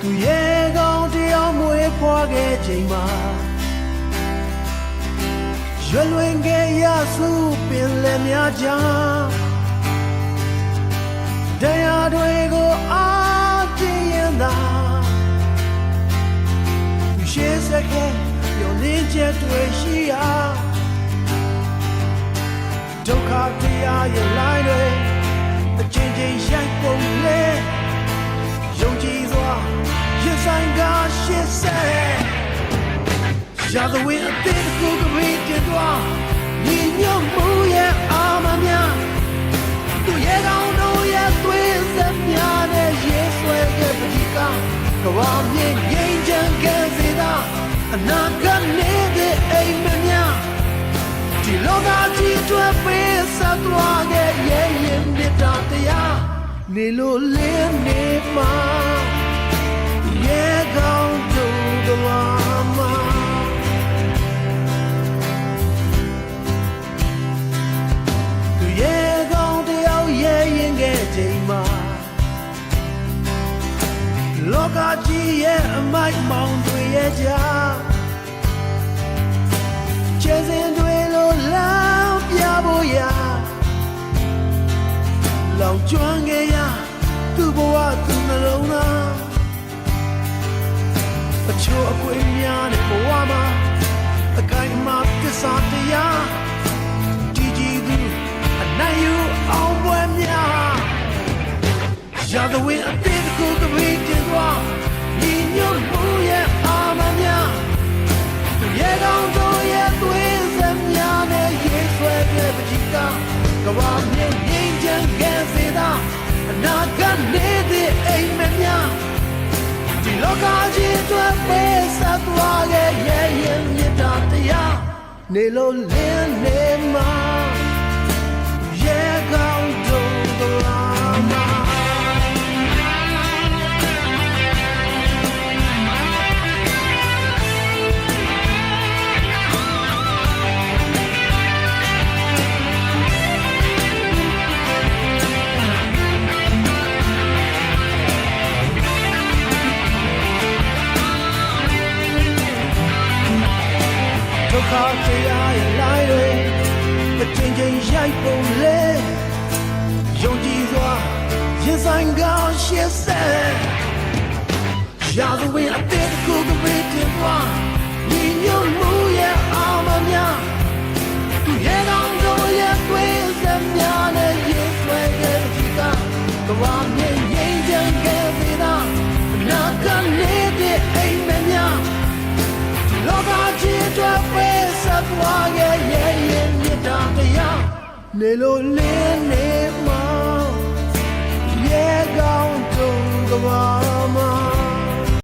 သူရဲ့ကောင်းတရားမွေးဖွားခဲ့ချိန်မှာရွယ်လွင်ခဲ့ရစုပင်လယ်များကြားတရားတွေကိုအားကျဉ်ရင်သာသူရှေ့ဆက်ခဲ့မျောလင်းချက်တွေရှိရာဒုက္ခတရားရဲ့လိုင်းတွေအချင်းချင်းရိုက်ပုံလေယုံကြည်စွာရင်ဆိုင်ကရှေ့ဆက်ရာဇဝင်အသစ်တစ်ခုကလေးတည်းသွားညီညွတ်မှုရဲ့အာမများသူရဲ့ကောင်းတို့ရဲ့သွေးဆက်များနဲ့ရေဆွဲခဲ့ပတိကကဘာမြင့်ငိမ့်ချမ်းကဲစေတာအနာဂတ်နေတဲ့အိမ်မများဒီလောကကြီးတွေပေးဆက်သွားခဲ့ရဲ့ရင်မြတ်တရားနေလို့လင်းနေမှာရဲ့ကောင်းတို့ကမှာလောကကြီးရဲ့အမိုက်မောင်တွေရဲ့ကြားခြေစင်တွေလိုလောင်ပြဖို့ရာလောင်ကျွမ်းခဲ့ရသူ့ဘဝသူ့နှလုံးသားအချို့အကွေများနဲ့ဘဝမှာအကိုင်မှာသစ္စာတရားကြည်ကြည်သူအနိုင်ယူအောင်ပွဲများရာဇဝင်အသစ်တစ်ခုကလေးတင်သွားညီညွတ်မှုရဲ့အာမများသူရဲ့ကောင်းတို့ရဲ့သွေးဆက်များနဲ့ရေဆွဲခဲ့ပတိကကဘာမြင့်ငိမ့်ချမ်းကဲစေတာအနာဂတ်နေတဲ့အိမ်မများဒီလောကကြီးတွေပေးဆက်သွားခဲ့ရဲ့ရင်မြတ်တရားနေလို့လင်းနေမှာရဲ့ကောင်းတို့ကမှာဒုက္ခတရားရဲ့လိုင်းတွေအချင်းချင်းရိုက်ပုံလေယုံကြည်စွာရင်ဆိုင်ကရှေ့ဆက်ရာဇဝင်အသစ်တစ်ခုကလေးတင်သွားညီညွတ်မှုရဲ့အာမများသူရဲ့ကောင်းတို့ရဲ့သွေးဆက်များနဲ့ရေဆွဲခဲ့တဲ့ကဘာမြင့်ငိမ့်ချမ်းခဲ့စေတာနာကနေတဲ့အိမ်မများလောကကြီးတွေပေးဆက်သွားရဲ့ရင်မြတ်တရားနေလို့လင်းနေ